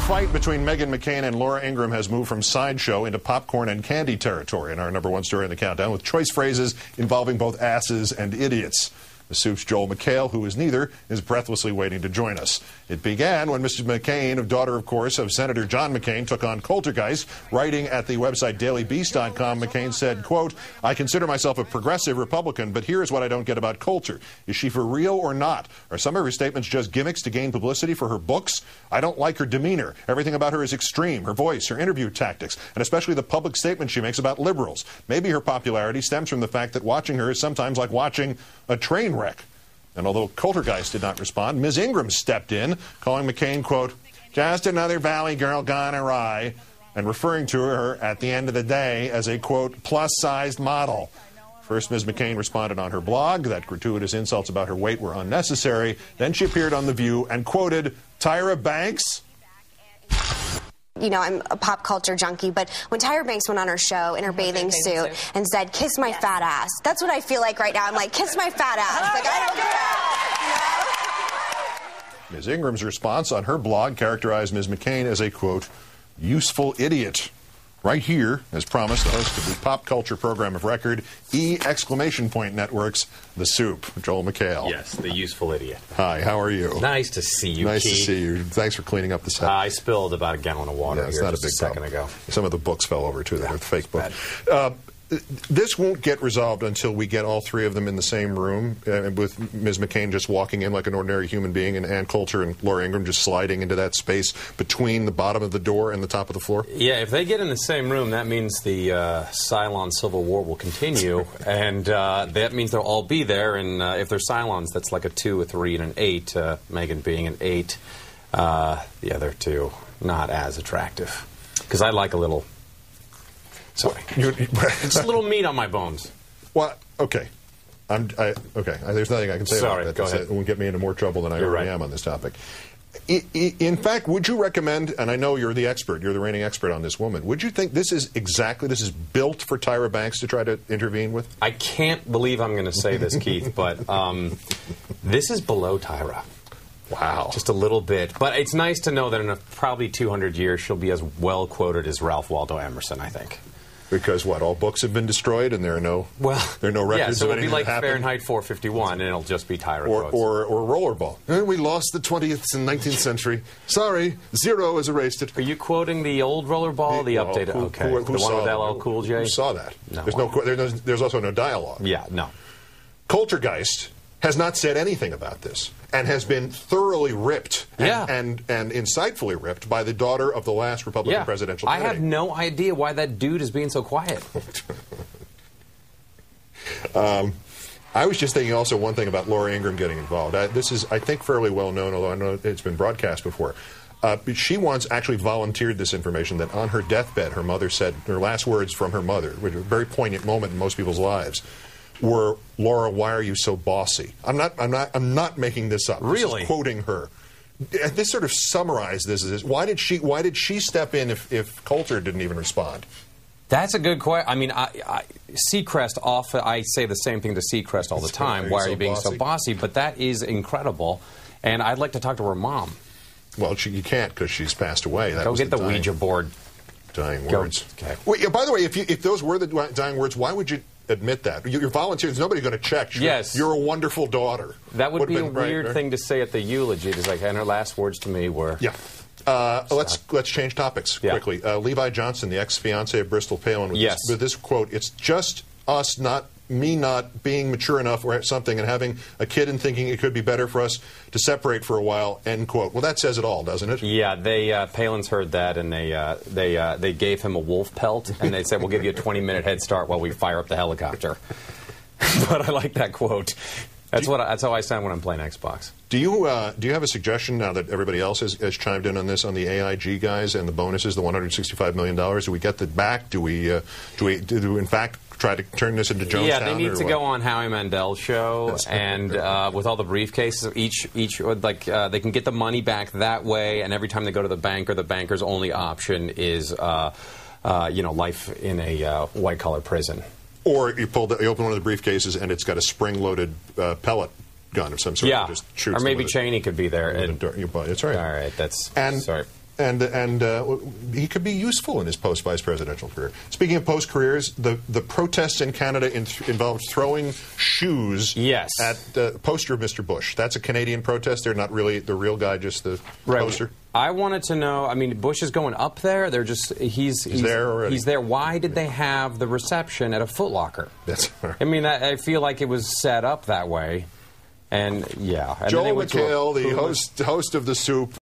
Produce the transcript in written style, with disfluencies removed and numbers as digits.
fight between Meghan McCain and Laura Ingraham has moved from sideshow into popcorn and candy territory in our #1 story in the countdown, with choice phrases involving both asses and idiots. The Soup's Joel McHale, who is neither, is breathlessly waiting to join us. It began when Mrs. McCain, daughter, of course, of Senator John McCain, took on Coultergeist. Writing at the website dailybeast.com, McCain said, quote, "I consider myself a progressive Republican, but here's what I don't get about Coulter. Is she for real or not? Are some of her statements just gimmicks to gain publicity for her books? I don't like her demeanor. Everything about her is extreme. Her voice, her interview tactics, and especially the public statements she makes about liberals. Maybe her popularity stems from the fact that watching her is sometimes like watching a train wreck." And although Coultergeist did not respond, Ms. Ingraham stepped in, calling McCain, quote, "just another Valley girl gone awry," and referring to her at the end of the day as a, quote, "plus-sized model." First, Ms. McCain responded on her blog that gratuitous insults about her weight were unnecessary. Then she appeared on The View and quoted Tyra Banks. You know, I'm a pop culture junkie, but when Tyra Banks went on her show in her bathing suit and said, "Kiss my fat ass," that's what I feel like right now. I'm like, kiss my fat ass. Like, I don't care. Ms. Ingram's response on her blog characterized Ms. McCain as a, quote, "useful idiot." Right here, as promised, the host of the pop culture program of record, Network's The Soup, Joel McHale. Yes, the useful idiot. Hi, how are you? Nice to see you, Nice Keith. to see you. Thanks for cleaning up the set. I spilled about a gallon of water it's here not just a big second problem. ago. Some of the books fell over, too. They're the fake books. Bad. This won't get resolved until we get all three of them in the same room, with Ms. McCain just walking in like an ordinary human being, and Ann Coulter and Laura Ingraham just sliding into that space between the bottom of the door and the top of the floor. Yeah, if they get in the same room, that means the Cylon Civil War will continue, and that means they'll all be there, and if they're Cylons, that's like a 2, a 3, and an 8, Megan being an 8. The other two, not as attractive. Because I like a little... Sorry. Just a little meat on my bones. Well, okay. Okay. There's nothing I can say Sorry, about that. go ahead. It won't get me into more trouble than I You're already right. am on this topic. In fact, would you recommend, and I know you're the expert, you're the reigning expert on this woman, would you think this is built for Tyra Banks to try to intervene with? I can't believe I'm going to say this, Keith, but this is below Tyra. Wow. Just a little bit. But it's nice to know that in probably 200 years, she'll be as well quoted as Ralph Waldo Emerson, I think. Because what, all books have been destroyed and there are no records yeah, so of it'll anything be like that happened? Fahrenheit 451, and it'll just be Tyra quotes. Or rollerball. We lost the 20th and 19th century. Sorry, zero has erased it. Are you quoting the old rollerball, the updated? Okay, who the one saw with LL Cool J? Who saw that? No. There's also no dialogue. Yeah, no. Coultergeist has not said anything about this and has been thoroughly ripped and insightfully ripped by the daughter of the last Republican presidential candidate. I have no idea why that dude is being so quiet. I was just thinking also one thing about Laura Ingraham getting involved. This is, I think, fairly well known, although I know it's been broadcast before. She once actually volunteered this information that on her deathbed, her mother said, her last words from her mother, which was a very poignant moment in most people's lives, were, "Laura, why are you so bossy?" I'm not making this up. Really? This is quoting her. This sort of summarized this as why did she step in if Coulter didn't even respond? That's a good question. I mean, Seacrest often, I say the same thing to Seacrest all the time. Why are you being so bossy? But that is incredible, and I'd like to talk to her mom. Well, you can't because she's passed away. Go get the Ouija board. Dying words. Okay. Well, by the way, if those were the dying words, why would you admit that? You're volunteering. There's nobody going to check. Yes. You're a wonderful daughter. That would be a weird thing to say at the eulogy. It's like, and her last words to me were... Yeah. Let's change topics quickly. Levi Johnson, the ex-fiancé of Bristol Palin, with this quote, "It's just us, not being mature enough or something and having a kid and thinking it could be better for us to separate for a while," end quote. Well, that says it all, doesn't it? Yeah, Palin's heard that, and they gave him a wolf pelt, and they said, "We'll give you a 20-minute head start while we fire up the helicopter." But I like that quote. That's how I sound when I'm playing Xbox. Do you have a suggestion now that everybody else has chimed in on this, on the AIG guys and the bonuses, the $165 million? Do we get that back? Do we in fact try to turn this into Jonestown? Yeah, they need to go on Howie Mandel's show, and with all the briefcases, they can get the money back that way. And every time they go to the banker, the banker's only option is life in a white-collar prison. Or you open one of the briefcases and it's got a spring-loaded pellet gun of some sort. Yeah, Just shoots or maybe Cheney could be there. That's right. All right, sorry. And he could be useful in his post-vice presidential career. Speaking of post-careers, the protests in Canada involved throwing shoes at the poster of Mr. Bush. That's a Canadian protest. They're not really the real guy, just the poster. I wanted to know, I mean, Bush is going up there. They're just, he's there already. He's there. Why did they have the reception at a Foot Locker? That's right. I mean, I feel like it was set up that way. And, yeah. And Joel McHale, the host of The Soup.